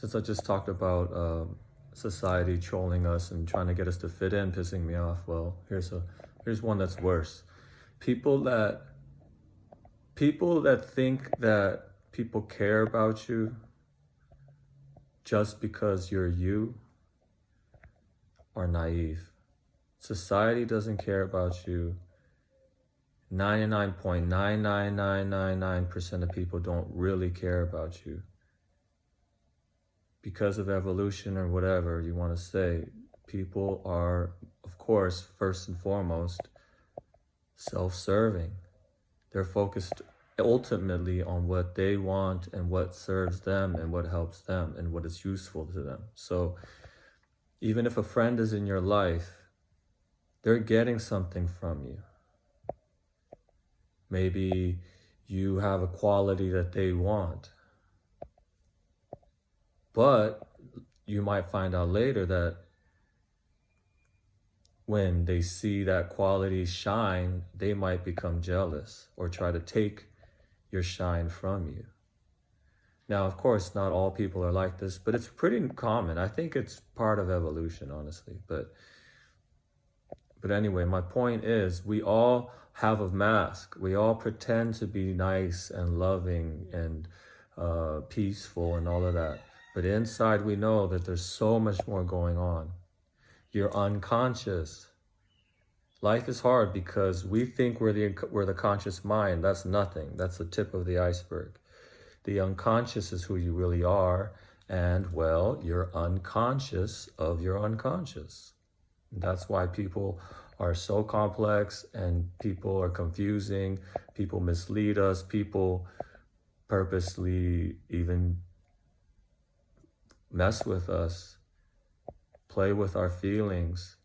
Since I just talked about society trolling us and trying to get us to fit in, pissing me off, well, here's one that's worse. People that think that people care about you just because you're you are naive. Society doesn't care about you. 99.99999% of people don't really care about you. Because of evolution or whatever you want to say, people are, of course, first and foremost, self-serving. They're focused ultimately on what they want and what serves them and what helps them and what is useful to them. So even if a friend is in your life, they're getting something from you. Maybe you have a quality that they want. But you might find out later that when they see that quality shine, they might become jealous or try to take your shine from you. Now, of course, not all people are like this, but it's pretty common. I think it's part of evolution, honestly. But anyway, my point is, we all have a mask. We all pretend to be nice and loving and peaceful and all of that. But inside, we know that there's so much more going on. You're unconscious. Life is hard because we think we're the conscious mind. That's nothing. That's the tip of the iceberg. The unconscious is who you really are. And, well, you're unconscious of your unconscious. That's why people are so complex and people are confusing. People mislead us. People purposely even mess with us, play with our feelings,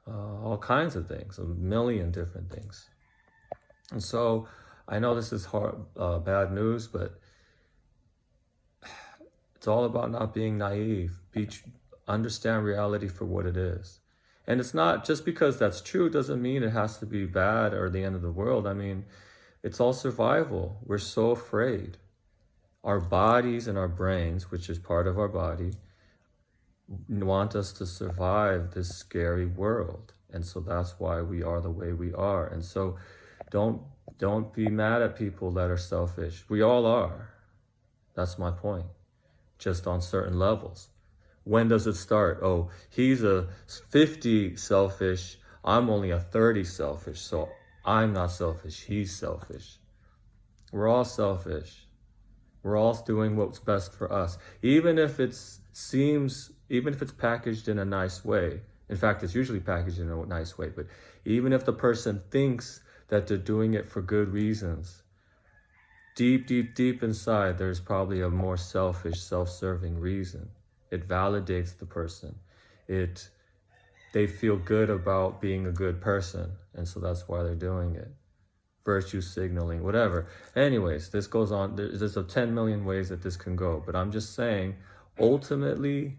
all kinds of things, a million different things. And so I know this is hard, bad news, but it's all about not being naive. Understand reality for what it is. And it's not just because that's true doesn't mean it has to be bad or the end of the world. I mean, it's all survival. We're so afraid. Our bodies and our brains, which is part of our body, want us to survive this scary world. And so that's why we are the way we are. And so don't be mad at people that are selfish. We all are. That's my point. Just on certain levels. When does it start? Oh, he's a 50 selfish. I'm only a 30 selfish. So I'm not selfish. He's selfish. We're all selfish. We're all doing what's best for us. Even if it's packaged in a nice way. In fact, it's usually packaged in a nice way. But even if the person thinks that they're doing it for good reasons, deep, deep, deep inside, there's probably a more selfish, self-serving reason. It validates the person. They feel good about being a good person. And so that's why they're doing it. Virtue signaling, whatever. Anyways, this goes on. There's 10 million ways that this can go. But I'm just saying, ultimately,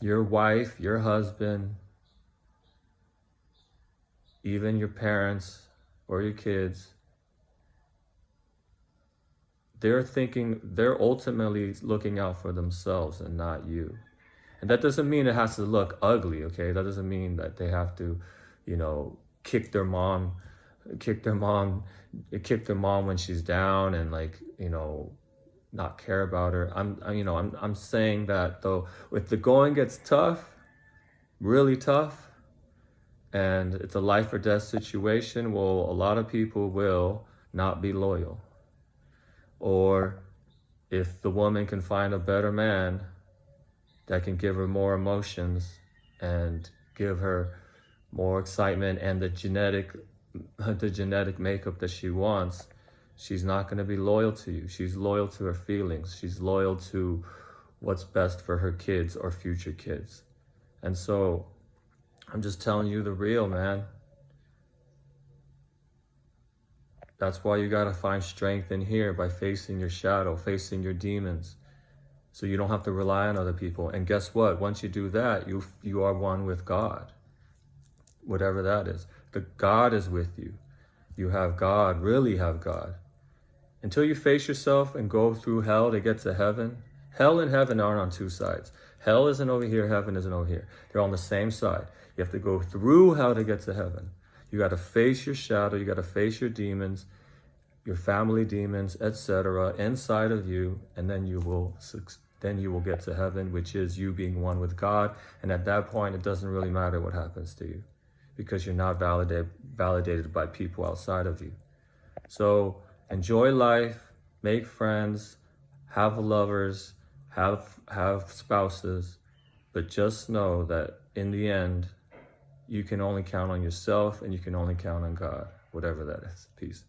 your wife, your husband, even your parents or your kids, they're ultimately looking out for themselves and not you. And that doesn't mean it has to look ugly, okay? That doesn't mean that they have to, kick their mom when she's down and not care about her. I'm saying that though, if the going gets tough, really tough, and it's a life or death situation, well, a lot of people will not be loyal. Or if the woman can find a better man that can give her more emotions and give her more excitement and the genetic makeup that she wants, she's not going to be loyal to you. She's loyal to her feelings. She's loyal to what's best for her kids or future kids. And so I'm just telling you the real, man. That's why you got to find strength in here by facing your shadow, facing your demons, so you don't have to rely on other people. And guess what? Once you do that, you are one with God, whatever that is. The God is with you. You have God, really have God. Until you face yourself and go through hell to get to heaven, Hell and heaven aren't on two sides. Hell isn't over here, heaven isn't over here. They're on the same side. You have to go through hell to get to heaven. You got to face your shadow, you got to face your demons, your family demons, etc., inside of you, and then you will get to heaven, which is you being one with God. And at that point, it doesn't really matter what happens to you, because you're not validated by people outside of you. So enjoy life, make friends, have lovers, have spouses, but just know that in the end, you can only count on yourself and you can only count on God, whatever that is. Peace.